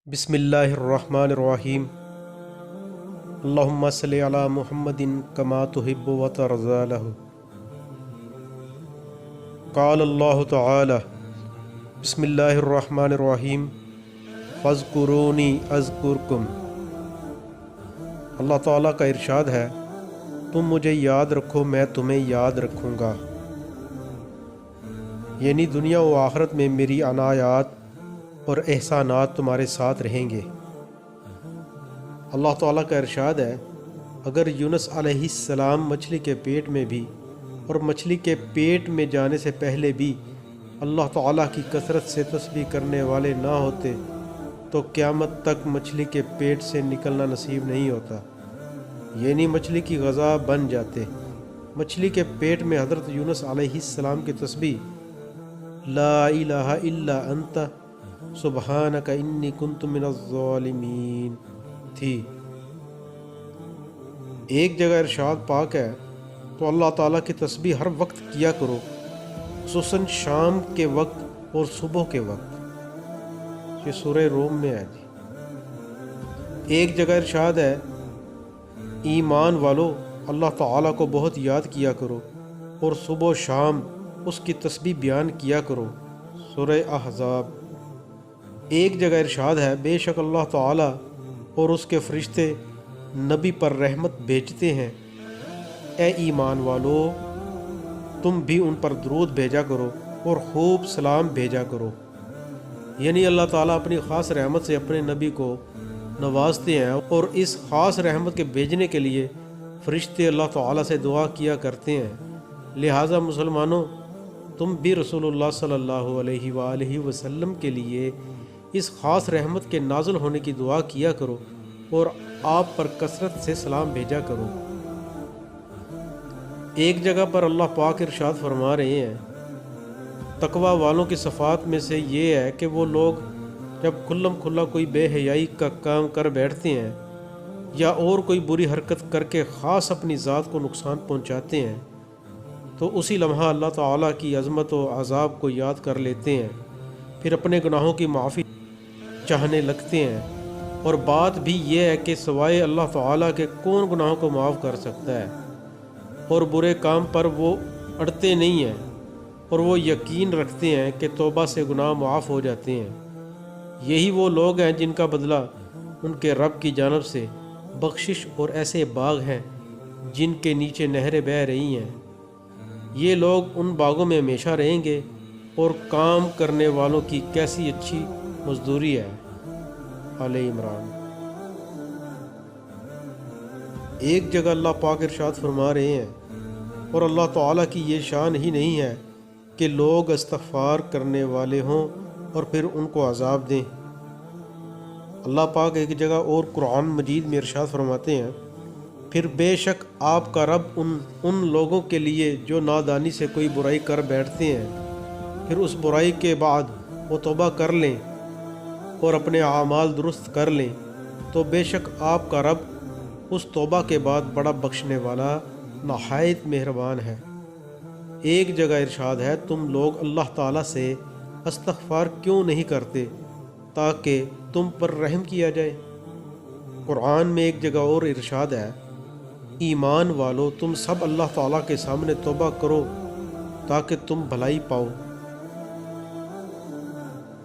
بسم اللہ الرحمن الرحیم۔ اللہم صلی علی محمد کما تحب و ترضی لہ۔ قال اللہ تعالی بسم اللہ الرحمن الرحیم فاذکرونی اذکرکم۔ اللہ تعالیٰ کا ارشاد ہے، تم مجھے یاد رکھو میں تمہیں یاد رکھوں گا، یعنی دنیا و آخرت میں میری عنایات اور احسانات تمہارے ساتھ رہیں گے۔ اللہ تعالیٰ کا ارشاد ہے، اگر یونس علیہ السلام مچھلی کے پیٹ میں بھی اور مچھلی کے پیٹ میں جانے سے پہلے بھی اللہ تعالیٰ کی کثرت سے تسبیح کرنے والے نہ ہوتے تو قیامت تک مچھلی کے پیٹ سے نکلنا نصیب نہیں ہوتا، یعنی مچھلی کی غذا بن جاتے۔ مچھلی کے پیٹ میں حضرت یونس علیہ السلام کی تسبیح لا الہ الا انت سبحانک انی کنت من الظالمین تھی۔ ایک جگہ ارشاد پاک ہے، تو اللہ تعالیٰ کی تسبیح ہر وقت کیا کرو، خصوصاً شام کے وقت اور صبح کے وقت۔ یہ سورہ روم میں ہے جی۔ ایک جگہ ارشاد ہے، ایمان والو اللہ تعالیٰ کو بہت یاد کیا کرو اور صبح و شام اس کی تسبیح بیان کیا کرو، سورہ احزاب۔ ایک جگہ ارشاد ہے، بے شک اللہ تعالیٰ اور اس کے فرشتے نبی پر رحمت بھیجتے ہیں، اے ایمان والو تم بھی ان پر درود بھیجا کرو اور خوب سلام بھیجا کرو۔ یعنی اللہ تعالیٰ اپنی خاص رحمت سے اپنے نبی کو نوازتے ہیں، اور اس خاص رحمت کے بھیجنے کے لیے فرشتے اللہ تعالیٰ سے دعا کیا کرتے ہیں۔ لہٰذا مسلمانوں، تم بھی رسول اللہ صلی اللہ علیہ وآلہ وسلم کے لیے اس خاص رحمت کے نازل ہونے کی دعا کیا کرو اور آپ پر کثرت سے سلام بھیجا کرو۔ ایک جگہ پر اللہ پاک ارشاد فرما رہے ہیں، تقوی والوں کی صفات میں سے یہ ہے کہ وہ لوگ جب کھلم کھلا کوئی بے حیائی کا کام کر بیٹھتے ہیں یا اور کوئی بری حرکت کر کے خاص اپنی ذات کو نقصان پہنچاتے ہیں تو اسی لمحہ اللہ تعالیٰ کی عظمت و عذاب کو یاد کر لیتے ہیں، پھر اپنے گناہوں کی معافی چاہنے لگتے ہیں۔ اور بات بھی یہ ہے کہ سوائے اللہ تعالیٰ کے کون گناہوں کو معاف کر سکتا ہے، اور برے کام پر وہ اڑتے نہیں ہیں، اور وہ یقین رکھتے ہیں کہ توبہ سے گناہ معاف ہو جاتے ہیں۔ یہی وہ لوگ ہیں جن کا بدلہ ان کے رب کی جانب سے بخشش اور ایسے باغ ہیں جن کے نیچے نہریں بہہ رہی ہیں۔ یہ لوگ ان باغوں میں ہمیشہ رہیں گے، اور کام کرنے والوں کی کیسی اچھی مزدوری ہے۔ آل عمران۔ ایک جگہ اللہ پاک ارشاد فرما رہے ہیں، اور اللہ تعالیٰ کی یہ شان ہی نہیں ہے کہ لوگ استغفار کرنے والے ہوں اور پھر ان کو عذاب دیں۔ اللہ پاک ایک جگہ اور قرآن مجید میں ارشاد فرماتے ہیں، پھر بے شک آپ کا رب ان لوگوں کے لیے جو نادانی سے کوئی برائی کر بیٹھتے ہیں، پھر اس برائی کے بعد وہ توبہ کر لیں اور اپنے اعمال درست کر لیں، تو بے شک آپ کا رب اس توبہ کے بعد بڑا بخشنے والا نہایت مہربان ہے۔ ایک جگہ ارشاد ہے، تم لوگ اللہ تعالیٰ سے استغفار کیوں نہیں کرتے تاکہ تم پر رحم کیا جائے۔ قرآن میں ایک جگہ اور ارشاد ہے، ایمان والو تم سب اللہ تعالیٰ کے سامنے توبہ کرو تاکہ تم بھلائی پاؤ۔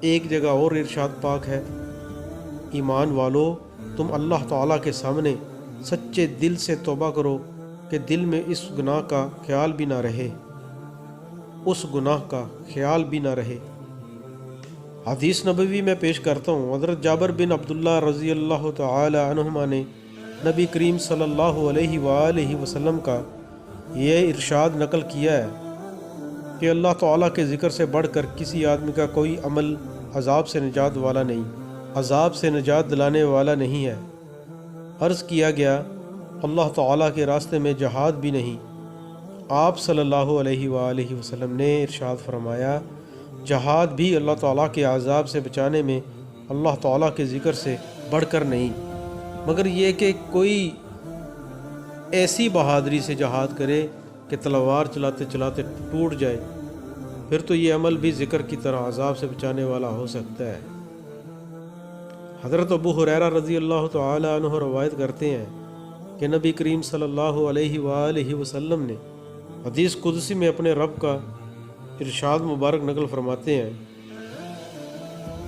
ایک جگہ اور ارشاد پاک ہے، ایمان والو تم اللہ تعالیٰ کے سامنے سچے دل سے توبہ کرو کہ دل میں اس گناہ کا خیال بھی نہ رہے، اس گناہ کا خیال بھی نہ رہے۔ حدیث نبوی میں پیش کرتا ہوں، حضرت جابر بن عبداللہ رضی اللہ تعالی عنہما نے نبی کریم صلی اللہ علیہ وآلہ وسلم کا یہ ارشاد نقل کیا ہے کہ اللہ تعالیٰ کے ذکر سے بڑھ کر کسی آدمی کا کوئی عمل عذاب سے نجات والا نہیں، عذاب سے نجات دلانے والا نہیں ہے۔ عرض کیا گیا، اللہ تعالیٰ کے راستے میں جہاد بھی نہیں؟ آپ صلی اللہ علیہ وآلہ وسلم نے ارشاد فرمایا، جہاد بھی اللہ تعالیٰ کے عذاب سے بچانے میں اللہ تعالیٰ کے ذکر سے بڑھ کر نہیں، مگر یہ کہ کوئی ایسی بہادری سے جہاد کرے کہ تلوار چلاتے چلاتے ٹوٹ جائے، پھر تو یہ عمل بھی ذکر کی طرح عذاب سے بچانے والا ہو سکتا ہے۔ حضرت ابو ہریرہ رضی اللہ تعالی عنہ روایت کرتے ہیں کہ نبی کریم صلی اللہ علیہ وآلہ وسلم نے حدیث قدسی میں اپنے رب کا ارشاد مبارک نقل فرماتے ہیں،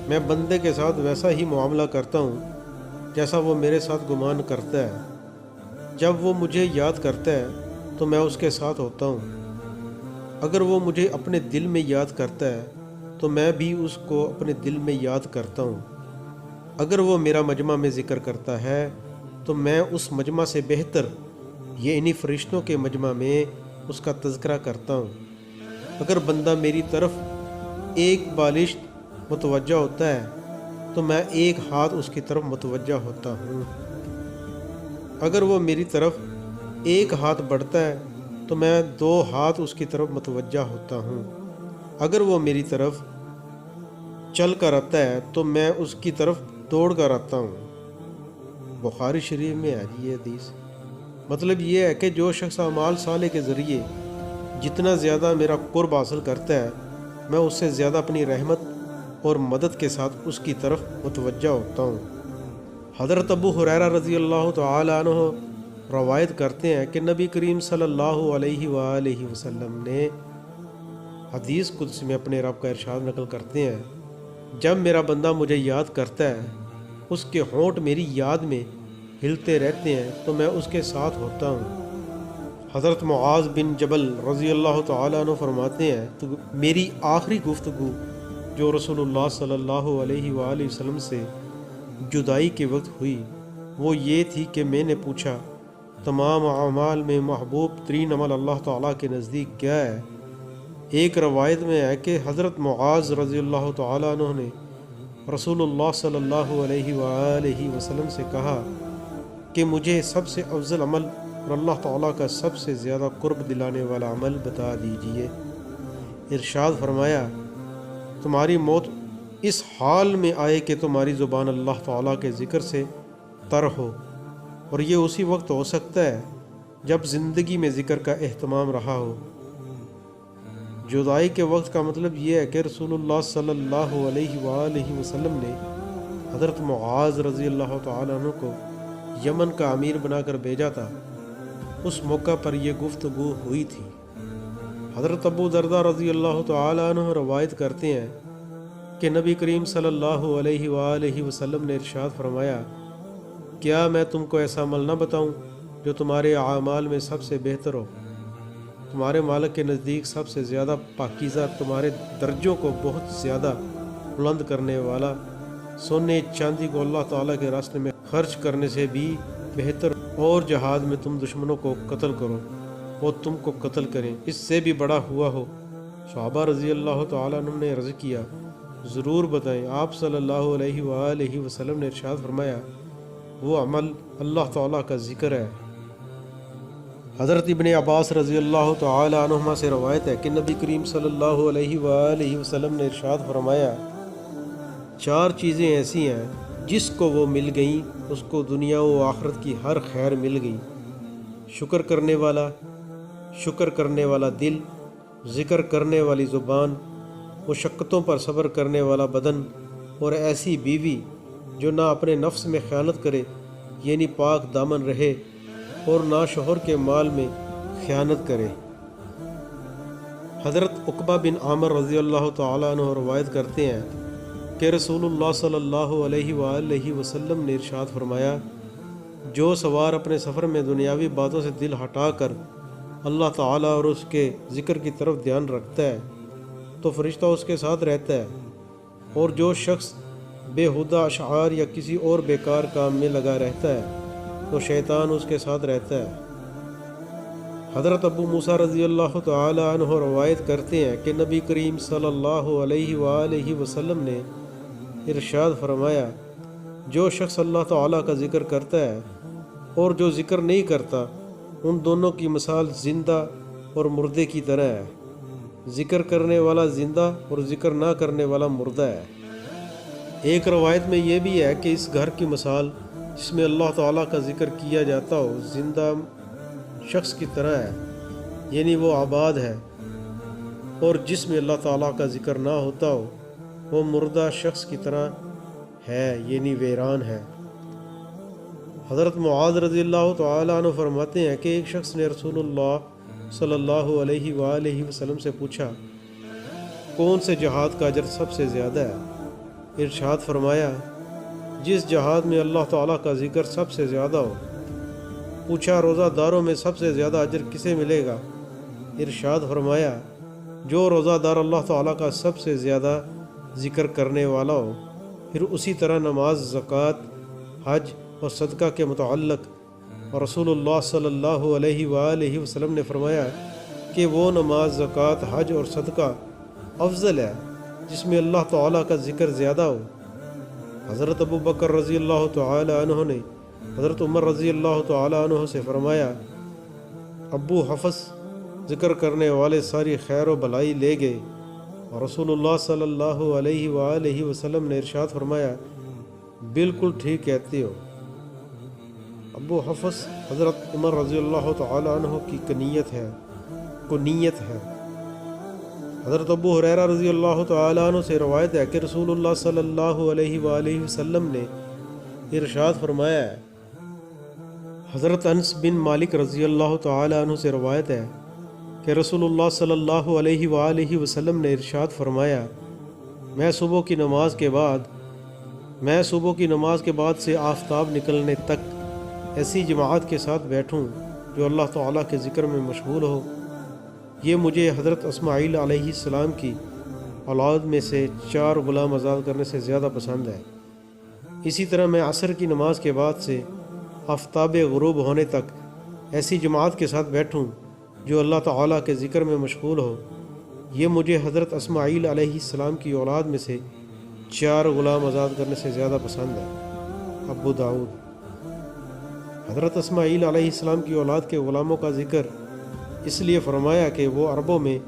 میں بندے کے ساتھ ویسا ہی معاملہ کرتا ہوں جیسا وہ میرے ساتھ گمان کرتا ہے۔ جب وہ مجھے یاد کرتا ہے تو میں اس کے ساتھ ہوتا ہوں، اگر وہ مجھے اپنے دل میں یاد کرتا ہے تو میں بھی اس کو اپنے دل میں یاد کرتا ہوں، اگر وہ میرا مجمع میں ذکر کرتا ہے تو میں اس مجمع سے بہتر یعنی فرشتوں کے مجمع میں اس کا تذکرہ کرتا ہوں۔ اگر بندہ میری طرف ایک بالشت متوجہ ہوتا ہے تو میں ایک ہاتھ اس کی طرف متوجہ ہوتا ہوں، اگر وہ میری طرف ایک ہاتھ بڑھتا ہے تو میں 2 ہاتھ اس کی طرف متوجہ ہوتا ہوں، اگر وہ میری طرف چل کر آتا ہے تو میں اس کی طرف دوڑ کر آتا ہوں۔ بخاری شریف میں ہے یہ حدیث۔ مطلب یہ ہے کہ جو شخص اعمال صالح کے ذریعے جتنا زیادہ میرا قرب حاصل کرتا ہے میں اس سے زیادہ اپنی رحمت اور مدد کے ساتھ اس کی طرف متوجہ ہوتا ہوں۔ حضرت ابو ہریرہ رضی اللہ تعالی عنہ روایت کرتے ہیں کہ نبی کریم صلی اللہ علیہ وآلہ وسلم نے حدیث قدس میں اپنے رب کا ارشاد نقل کرتے ہیں، جب میرا بندہ مجھے یاد کرتا ہے اس کے ہونٹ میری یاد میں ہلتے رہتے ہیں تو میں اس کے ساتھ ہوتا ہوں۔ حضرت معاذ بن جبل رضی اللہ تعالیٰ عنہ فرماتے ہیں تو میری آخری گفتگو جو رسول اللہ صلی اللہ علیہ وآلہ وسلم سے جدائی کے وقت ہوئی وہ یہ تھی کہ میں نے پوچھا تمام اعمال میں محبوب ترین عمل اللہ تعالیٰ کے نزدیک کیا ہے؟ ایک روایت میں ہے کہ حضرت معاذ رضی اللہ تعالیٰ عنہ نے رسول اللہ صلی اللہ علیہ وآلہ وسلم سے کہا کہ مجھے سب سے افضل عمل اور اللہ تعالیٰ کا سب سے زیادہ قرب دلانے والا عمل بتا دیجئے۔ ارشاد فرمایا تمہاری موت اس حال میں آئے کہ تمہاری زبان اللہ تعالیٰ کے ذکر سے تر ہو، اور یہ اسی وقت ہو سکتا ہے جب زندگی میں ذکر کا اہتمام رہا ہو۔ جدائی کے وقت کا مطلب یہ ہے کہ رسول اللہ صلی اللہ علیہ وآلہ وسلم نے حضرت معاذ رضی اللہ تعالیٰ عنہ کو یمن کا امیر بنا کر بھیجا تھا، اس موقع پر یہ گفتگو ہوئی تھی۔ حضرت ابو درداء رضی اللہ تعالیٰ عنہ روایت کرتے ہیں کہ نبی کریم صلی اللہ علیہ وآلہ وسلم نے ارشاد فرمایا کیا میں تم کو ایسا عمل نہ بتاؤں جو تمہارے اعمال میں سب سے بہتر ہو، تمہارے مالک کے نزدیک سب سے زیادہ پاکیزہ، تمہارے درجوں کو بہت زیادہ بلند کرنے والا، سونے چاندی کو اللہ تعالیٰ کے راستے میں خرچ کرنے سے بھی بہتر، اور جہاد میں تم دشمنوں کو قتل کرو وہ تم کو قتل کریں، اس سے بھی بڑا ہوا ہو؟ صحابہ رضی اللہ تعالیٰ عنہ نے عرض کیا ضرور بتائیں۔ آپ صلی اللہ علیہ وآلہ وسلم نے ارشاد فرمایا وہ عمل اللہ تعالیٰ کا ذکر ہے۔ حضرت ابن عباس رضی اللہ تعالی عنہما سے روایت ہے کہ نبی کریم صلی اللہ علیہ وآلہ وسلم نے ارشاد فرمایا 4 چیزیں ایسی ہیں جس کو وہ مل گئیں اس کو دنیا و آخرت کی ہر خیر مل گئی، شکر کرنے والا دل، ذکر کرنے والی زبان، مشقتوں پر صبر کرنے والا بدن، اور ایسی بیوی جو نہ اپنے نفس میں خیانت کرے یعنی پاک دامن رہے اور نہ شوہر کے مال میں خیانت کرے۔ حضرت عقبہ بن عامر رضی اللہ تعالیٰ عنہ روایت کرتے ہیں کہ رسول اللہ صلی اللہ علیہ وآلہ وسلم نے ارشاد فرمایا جو سوار اپنے سفر میں دنیاوی باتوں سے دل ہٹا کر اللہ تعالیٰ اور اس کے ذکر کی طرف دھیان رکھتا ہے تو فرشتہ اس کے ساتھ رہتا ہے، اور جو شخص بے ہودہ اشعار یا کسی اور بیکار کام میں لگا رہتا ہے تو شیطان اس کے ساتھ رہتا ہے۔ حضرت ابو موسیٰ رضی اللہ تعالی عنہ روایت کرتے ہیں کہ نبی کریم صلی اللہ علیہ وآلہ وسلم نے ارشاد فرمایا جو شخص اللہ تعالیٰ کا ذکر کرتا ہے اور جو ذکر نہیں کرتا ان دونوں کی مثال زندہ اور مردے کی طرح ہے، ذکر کرنے والا زندہ اور ذکر نہ کرنے والا مردہ ہے۔ ایک روایت میں یہ بھی ہے کہ اس گھر کی مثال جس میں اللہ تعالیٰ کا ذکر کیا جاتا ہو زندہ شخص کی طرح ہے، یعنی وہ آباد ہے، اور جس میں اللہ تعالیٰ کا ذکر نہ ہوتا ہو وہ مردہ شخص کی طرح ہے یعنی ویران ہے۔ حضرت معاذ رضی اللہ تعالیٰ عنہ فرماتے ہیں کہ ایک شخص نے رسول اللہ صلی اللہ علیہ وآلہ وسلم سے پوچھا کون سے جہاد کا اجر سب سے زیادہ ہے؟ ارشاد فرمایا جس جہاد میں اللہ تعالیٰ کا ذکر سب سے زیادہ ہو۔ پوچھا روزہ داروں میں سب سے زیادہ اجر کسے ملے گا؟ ارشاد فرمایا جو روزہ دار اللہ تعالیٰ کا سب سے زیادہ ذکر کرنے والا ہو۔ پھر اسی طرح نماز، زکوٰۃ، حج اور صدقہ کے متعلق اور رسول اللہ صلی اللہ علیہ وآلہ وسلم نے فرمایا کہ وہ نماز، زکوٰۃ، حج اور صدقہ افضل ہے جس میں اللہ تعالیٰ کا ذکر زیادہ ہو۔ حضرت ابو بکر رضی اللہ تعالی عنہ نے حضرت عمر رضی اللہ تعالی عنہ سے فرمایا ابو حفص ذکر کرنے والے ساری خیر و بلائی لے گئے، اور رسول اللہ صلی اللہ علیہ وآلہ وسلم نے ارشاد فرمایا بالکل ٹھیک کہتے ہو۔ ابو حفص حضرت عمر رضی اللہ تعالی عنہ کی کنیت ہے۔ حضرت ابو ہریرہ رضی اللہ تعالی عنہ سے روایت ہے کہ رسول اللہ صلی اللہ علیہ وآلہ وسلم نے ارشاد فرمایا ہے۔ حضرت انس بن مالک رضی اللہ تعالی عنہ سے روایت ہے کہ رسول اللہ صلی اللہ علیہ وآلہ وسلم نے ارشاد فرمایا میں صبح کی نماز کے بعد سے آفتاب نکلنے تک ایسی جماعت کے ساتھ بیٹھوں جو اللہ تعالیٰ کے ذکر میں مشغول ہو، یہ مجھے حضرت اسماعیل علیہ السلام کی اولاد میں سے 4 غلام آزاد کرنے سے زیادہ پسند ہے۔ اسی طرح میں عصر کی نماز کے بعد سے آفتاب غروب ہونے تک ایسی جماعت کے ساتھ بیٹھوں جو اللہ تعالیٰ کے ذکر میں مشغول ہو، یہ مجھے حضرت اسماعیل علیہ السلام کی اولاد میں سے 4 غلام آزاد کرنے سے زیادہ پسند ہے۔ ابو داؤد۔ حضرت اسماعیل علیہ السلام کی اولاد کے غلاموں کا ذکر اس لیے فرمایا کہ وہ عربوں میں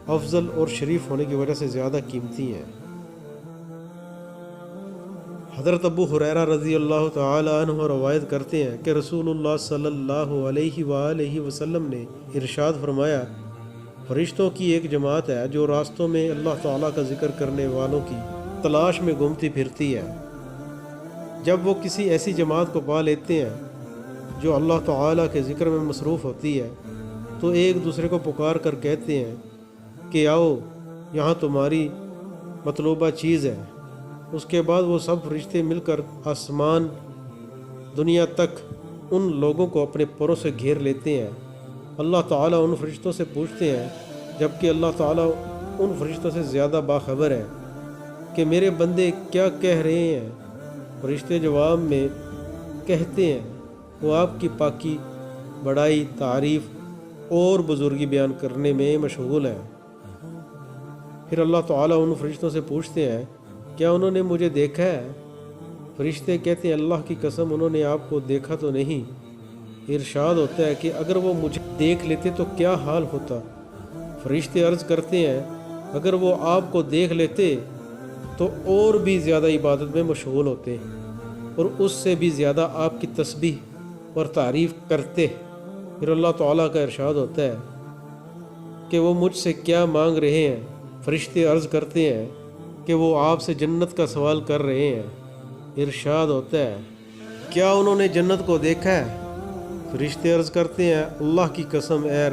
افضل اور شریف ہونے کی وجہ سے زیادہ قیمتی ہیں۔ حضرت ابو ہریرہ رضی اللہ تعالی عنہ روایت کرتے ہیں کہ رسول اللہ صلی اللہ علیہ وآلہ وسلم نے ارشاد فرمایا فرشتوں کی ایک جماعت ہے جو راستوں میں اللہ تعالیٰ کا ذکر کرنے والوں کی تلاش میں گھومتی پھرتی ہے۔ جب وہ کسی ایسی جماعت کو پا لیتے ہیں جو اللہ تعالیٰ کے ذکر میں مصروف ہوتی ہے تو ایک دوسرے کو پکار کر کہتے ہیں کہ آؤ یہاں تمہاری مطلوبہ چیز ہے۔ اس کے بعد وہ سب فرشتے مل کر آسمان دنیا تک ان لوگوں کو اپنے پروں سے گھیر لیتے ہیں۔ اللہ تعالیٰ ان فرشتوں سے پوچھتے ہیں جبکہ اللہ تعالیٰ ان فرشتوں سے زیادہ باخبر ہے کہ میرے بندے کیا کہہ رہے ہیں۔ فرشتے جواب میں کہتے ہیں وہ آپ کی پاکی، بڑائی، تعریف اور بزرگی بیان کرنے میں مشغول ہیں۔ پھر اللہ تعالیٰ ان فرشتوں سے پوچھتے ہیں کیا انہوں نے مجھے دیکھا ہے؟ فرشتے کہتے ہیں اللہ کی قسم انہوں نے آپ کو دیکھا تو نہیں۔ ارشاد ہوتا ہے کہ اگر وہ مجھے دیکھ لیتے تو کیا حال ہوتا؟ فرشتے عرض کرتے ہیں اگر وہ آپ کو دیکھ لیتے تو اور بھی زیادہ عبادت میں مشغول ہوتے اور اس سے بھی زیادہ آپ کی تسبیح اور تعریف کرتے۔ پھر اللہ تعالیٰ کا ارشاد ہوتا ہے کہ وہ مجھ سے کیا مانگ رہے ہیں؟ فرشتے عرض کرتے ہیں کہ وہ آپ سے جنت کا سوال کر رہے ہیں۔ ارشاد ہوتا ہے کیا انہوں نے جنت کو دیکھا ہے؟ فرشتے عرض کرتے ہیں اللہ کی قسم اے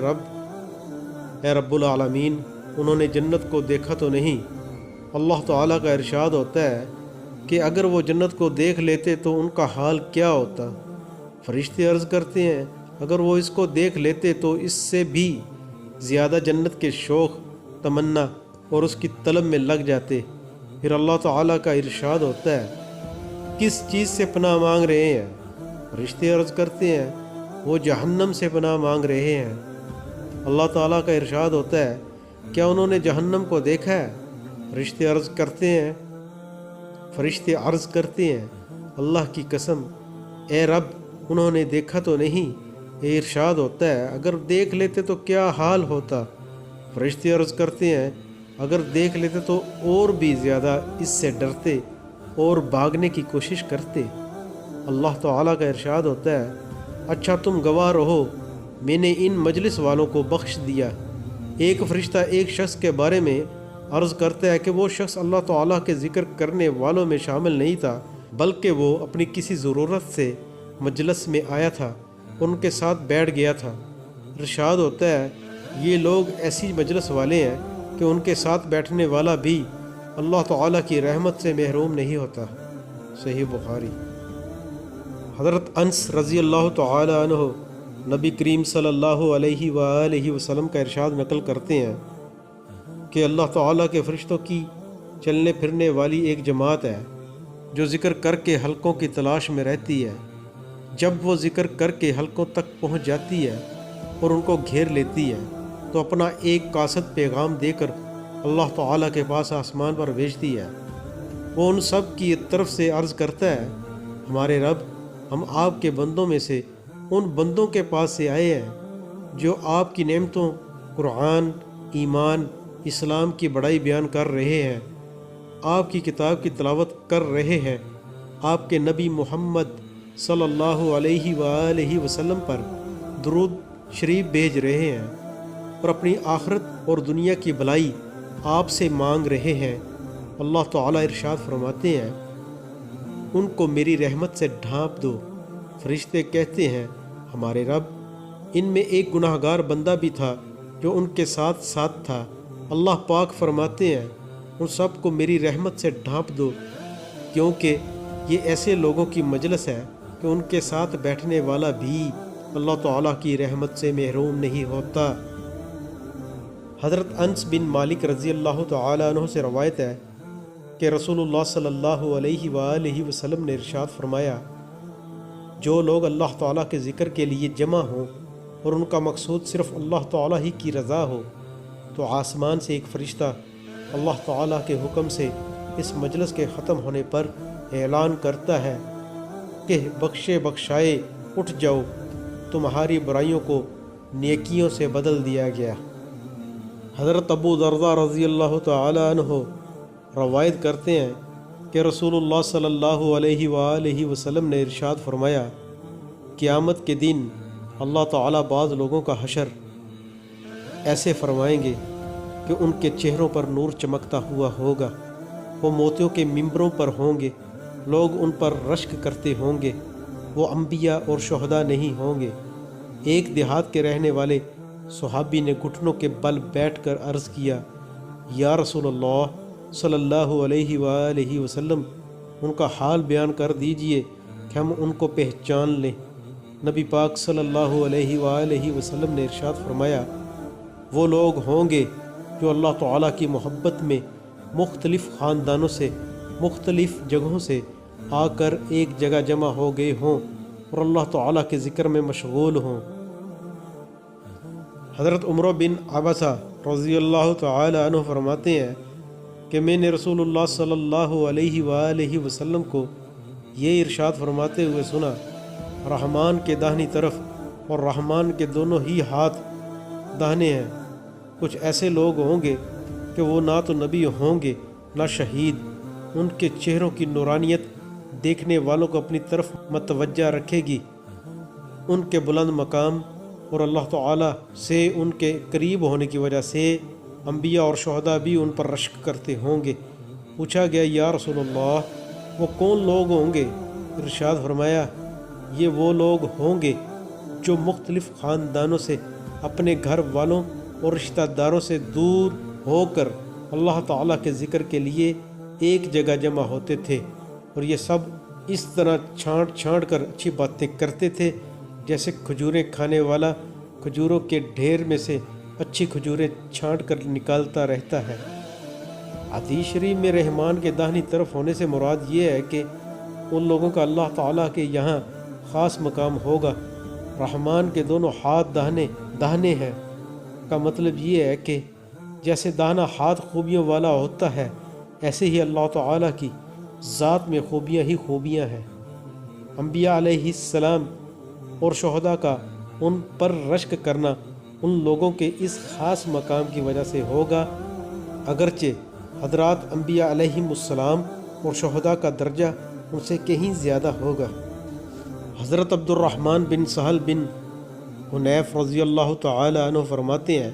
رب العالمین انہوں نے جنت کو دیکھا تو نہیں۔ اللہ تعالیٰ کا ارشاد ہوتا ہے کہ اگر وہ جنت کو دیکھ لیتے تو ان کا حال کیا ہوتا؟ فرشتے عرض کرتے ہیں اگر وہ اس کو دیکھ لیتے تو اس سے بھی زیادہ جنت کے شوق، تمنا اور اس کی طلب میں لگ جاتے۔ پھر اللہ تعالیٰ کا ارشاد ہوتا ہے کس چیز سے پناہ مانگ رہے ہیں؟ فرشتے عرض کرتے ہیں وہ جہنم سے پناہ مانگ رہے ہیں۔ اللہ تعالیٰ کا ارشاد ہوتا ہے کیا انہوں نے جہنم کو دیکھا ہے؟ فرشتے عرض کرتے ہیں اللہ کی قسم اے رب انہوں نے دیکھا تو نہیں۔ ارشاد ہوتا ہے اگر دیکھ لیتے تو کیا حال ہوتا؟ فرشتے عرض کرتے ہیں اگر دیکھ لیتے تو اور بھی زیادہ اس سے ڈرتے اور بھاگنے کی کوشش کرتے۔ اللہ تعالیٰ کا ارشاد ہوتا ہے اچھا تم گواہ رہو میں نے ان مجلس والوں کو بخش دیا۔ ایک فرشتہ ایک شخص کے بارے میں عرض کرتا ہے کہ وہ شخص اللہ تعالیٰ کے ذکر کرنے والوں میں شامل نہیں تھا بلکہ وہ اپنی کسی ضرورت سے مجلس میں آیا تھا اور ان کے ساتھ بیٹھ گیا تھا۔ ارشاد ہوتا ہے یہ لوگ ایسی مجلس والے ہیں کہ ان کے ساتھ بیٹھنے والا بھی اللہ تعالیٰ کی رحمت سے محروم نہیں ہوتا۔ صحیح بخاری۔ حضرت انس رضی اللہ تعالی عنہ نبی کریم صلی اللہ علیہ وآلہ وسلم کا ارشاد نقل کرتے ہیں کہ اللہ تعالیٰ کے فرشتوں کی چلنے پھرنے والی ایک جماعت ہے جو ذکر کر کے حلقوں کی تلاش میں رہتی ہے۔ جب وہ ذکر کر کے حلقوں تک پہنچ جاتی ہے اور ان کو گھیر لیتی ہے تو اپنا ایک قاصد پیغام دے کر اللہ تعالیٰ کے پاس آسمان پر بھیجتی ہے۔ وہ ان سب کی طرف سے عرض کرتا ہے ہمارے رب، ہم آپ کے بندوں میں سے ان بندوں کے پاس سے آئے ہیں جو آپ کی نعمتوں، قرآن، ایمان، اسلام کی بڑائی بیان کر رہے ہیں، آپ کی کتاب کی تلاوت کر رہے ہیں، آپ کے نبی محمد صلی اللہ علیہ وآلہ وسلم پر درود شریف بھیج رہے ہیں اور اپنی آخرت اور دنیا کی بھلائی آپ سے مانگ رہے ہیں۔ اللہ تعالیٰ ارشاد فرماتے ہیں ان کو میری رحمت سے ڈھانپ دو۔ فرشتے کہتے ہیں ہمارے رب، ان میں ایک گناہ گار بندہ بھی تھا جو ان کے ساتھ ساتھ تھا۔ اللہ پاک فرماتے ہیں ان سب کو میری رحمت سے ڈھانپ دو، کیونکہ یہ ایسے لوگوں کی مجلس ہے کہ ان کے ساتھ بیٹھنے والا بھی اللہ تعالیٰ کی رحمت سے محروم نہیں ہوتا۔ حضرت انس بن مالک رضی اللہ تعالی عنہ سے روایت ہے کہ رسول اللہ صلی اللہ علیہ وآلہ وسلم نے ارشاد فرمایا جو لوگ اللہ تعالیٰ کے ذکر کے لیے جمع ہوں اور ان کا مقصود صرف اللہ تعالیٰ ہی کی رضا ہو تو آسمان سے ایک فرشتہ اللہ تعالیٰ کے حکم سے اس مجلس کے ختم ہونے پر اعلان کرتا ہے کہ بخشے بخشائے اٹھ جاؤ، تمہاری برائیوں کو نیکیوں سے بدل دیا گیا۔ حضرت ابو درداء رضی اللہ تعالی عنہ روایت کرتے ہیں کہ رسول اللہ صلی اللہ علیہ وآلہ وسلم نے ارشاد فرمایا قیامت کے دن اللہ تعالیٰ بعض لوگوں کا حشر ایسے فرمائیں گے کہ ان کے چہروں پر نور چمکتا ہوا ہوگا، وہ موتیوں کے ممبروں پر ہوں گے، لوگ ان پر رشک کرتے ہوں گے، وہ انبیاء اور شہداء نہیں ہوں گے۔ ایک دیہات کے رہنے والے صحابی نے گھٹنوں کے بل بیٹھ کر عرض کیا یا رسول اللہ صلی اللہ علیہ وآلہ وسلم، ان کا حال بیان کر دیجئے کہ ہم ان کو پہچان لیں۔ نبی پاک صلی اللہ علیہ وآلہ وسلم نے ارشاد فرمایا وہ لوگ ہوں گے جو اللہ تعالیٰ کی محبت میں مختلف خاندانوں سے، مختلف جگہوں سے آ کر ایک جگہ جمع ہو گئے ہوں اور اللہ تعالیٰ کے ذکر میں مشغول ہوں۔ حضرت عمر بن عبسہ رضی اللہ تعالی عنہ فرماتے ہیں کہ میں نے رسول اللہ صلی اللہ علیہ وآلہ وسلم کو یہ ارشاد فرماتے ہوئے سنا رحمان کے داہنی طرف اور رحمان کے دونوں ہی ہاتھ داہنے ہیں۔ کچھ ایسے لوگ ہوں گے کہ وہ نہ تو نبی ہوں گے نہ شہید، ان کے چہروں کی نورانیت دیکھنے والوں کو اپنی طرف متوجہ رکھے گی، ان کے بلند مقام اور اللہ تعالیٰ سے ان کے قریب ہونے کی وجہ سے انبیاء اور شہداء بھی ان پر رشک کرتے ہوں گے۔ پوچھا گیا یا رسول اللہ وہ کون لوگ ہوں گے؟ ارشاد فرمایا یہ وہ لوگ ہوں گے جو مختلف خاندانوں سے، اپنے گھر والوں اور رشتہ داروں سے دور ہو کر اللہ تعالیٰ کے ذکر کے لیے ایک جگہ جمع ہوتے تھے، اور یہ سب اس طرح چھانٹ چھانٹ کر اچھی باتیں کرتے تھے جیسے کھجوریں کھانے والا کھجوروں کے ڈھیر میں سے اچھی کھجوریں چھانٹ کر نکالتا رہتا ہے۔ حدیث شریف میں رحمان کے داہنی طرف ہونے سے مراد یہ ہے کہ ان لوگوں کا اللہ تعالیٰ کے یہاں خاص مقام ہوگا۔ رحمان کے دونوں ہاتھ داہنے ہیں کا مطلب یہ ہے کہ جیسے داہنا ہاتھ خوبیوں والا ہوتا ہے، ایسے ہی اللہ تعالیٰ کی ذات میں خوبیاں ہی خوبیاں ہیں۔ انبیاء علیہ السلام اور شہداء کا ان پر رشک کرنا ان لوگوں کے اس خاص مقام کی وجہ سے ہوگا، اگرچہ حضرات انبیاء علیہم السلام اور شہداء کا درجہ ان سے کہیں زیادہ ہوگا۔ حضرت عبد الرحمن بن سہل بن حنیف رضی اللہ تعالی عنہ فرماتے ہیں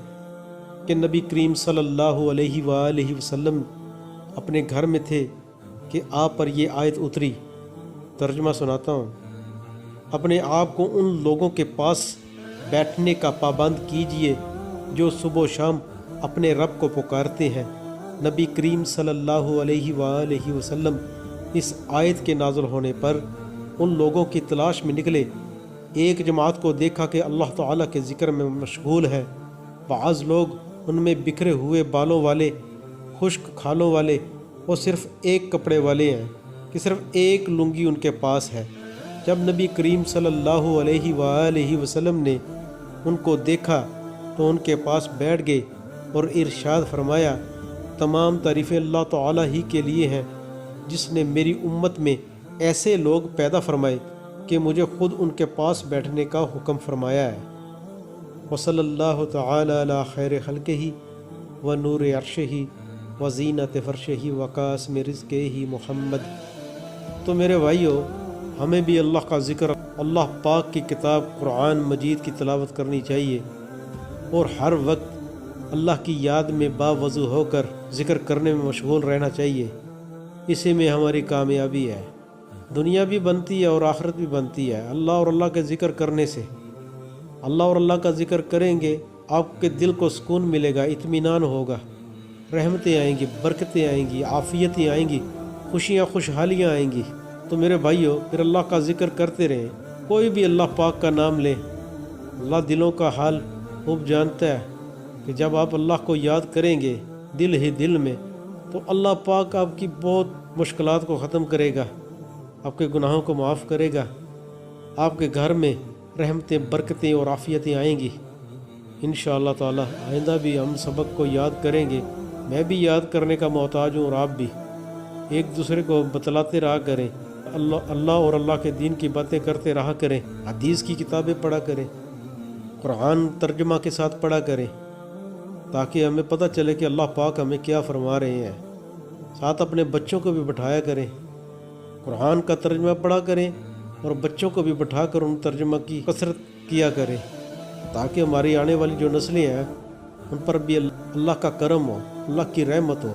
کہ نبی کریم صلی اللہ علیہ وآلہ وسلم اپنے گھر میں تھے کہ آپ پر یہ آیت اتری ترجمہ سناتا ہوں۔ اپنے آپ کو ان لوگوں کے پاس بیٹھنے کا پابند کیجئے جو صبح و شام اپنے رب کو پکارتے ہیں۔ نبی کریم صلی اللہ علیہ وآلہ وسلم اس آیت کے نازل ہونے پر ان لوگوں کی تلاش میں نکلے۔ ایک جماعت کو دیکھا کہ اللہ تعالیٰ کے ذکر میں مشغول ہے، بعض لوگ ان میں بکھرے ہوئے بالوں والے، خشک کھالوں والے اور صرف ایک کپڑے والے ہیں کہ صرف ایک لنگی ان کے پاس ہے۔ جب نبی کریم صلی اللہ علیہ وآلہ وسلم نے ان کو دیکھا تو ان کے پاس بیٹھ گئے اور ارشاد فرمایا، تمام تعریفیں اللہ تعالیٰ ہی کے لیے ہیں جس نے میری امت میں ایسے لوگ پیدا فرمائے کہ مجھے خود ان کے پاس بیٹھنے کا حکم فرمایا ہے۔ وصلی اللہ تعالی علی خیر خلقہ و نور عرشہ و زینت فرشہ و قاسم رزقہ محمد۔ تو میرے بھائیو، ہمیں بھی اللہ کا ذکر، اللہ پاک کی کتاب قرآن مجید کی تلاوت کرنی چاہیے اور ہر وقت اللہ کی یاد میں باوضو ہو کر ذکر کرنے میں مشغول رہنا چاہیے۔ اسی میں ہماری کامیابی ہے، دنیا بھی بنتی ہے اور آخرت بھی بنتی ہے اللہ اور اللہ کے ذکر کرنے سے۔ اللہ اور اللہ کا ذکر کریں گے، آپ کے دل کو سکون ملے گا، اطمینان ہوگا، رحمتیں آئیں گی، برکتیں آئیں گی، عافیتیں آئیں گی، خوشیاں خوشحالیاں آئیں گی۔ تو میرے بھائیو، پھر اللہ کا ذکر کرتے رہیں، کوئی بھی اللہ پاک کا نام لیں۔ اللہ دلوں کا حال خوب جانتا ہے کہ جب آپ اللہ کو یاد کریں گے دل ہی دل میں، تو اللہ پاک آپ کی بہت مشکلات کو ختم کرے گا، آپ کے گناہوں کو معاف کرے گا، آپ کے گھر میں رحمتیں، برکتیں اور عافیتیں آئیں گی انشاءاللہ تعالی۔ آئندہ بھی ہم سبق کو یاد کریں گے، میں بھی یاد کرنے کا محتاج ہوں اور آپ بھی، ایک دوسرے کو بتلاتے رہا کریں، اللہ اور اللہ کے دین کی باتیں کرتے رہا کریں، حدیث کی کتابیں پڑھا کریں، قرآن ترجمہ کے ساتھ پڑھا کریں، تاکہ ہمیں پتہ چلے کہ اللہ پاک ہمیں کیا فرما رہے ہیں۔ ساتھ اپنے بچوں کو بھی بٹھایا کریں، قرآن کا ترجمہ پڑھا کریں اور بچوں کو بھی بٹھا کر ان ترجمہ کی کثرت کیا کریں، تاکہ ہماری آنے والی جو نسلیں ہیں ان پر بھی اللہ کا کرم ہو، اللہ کی رحمت ہو۔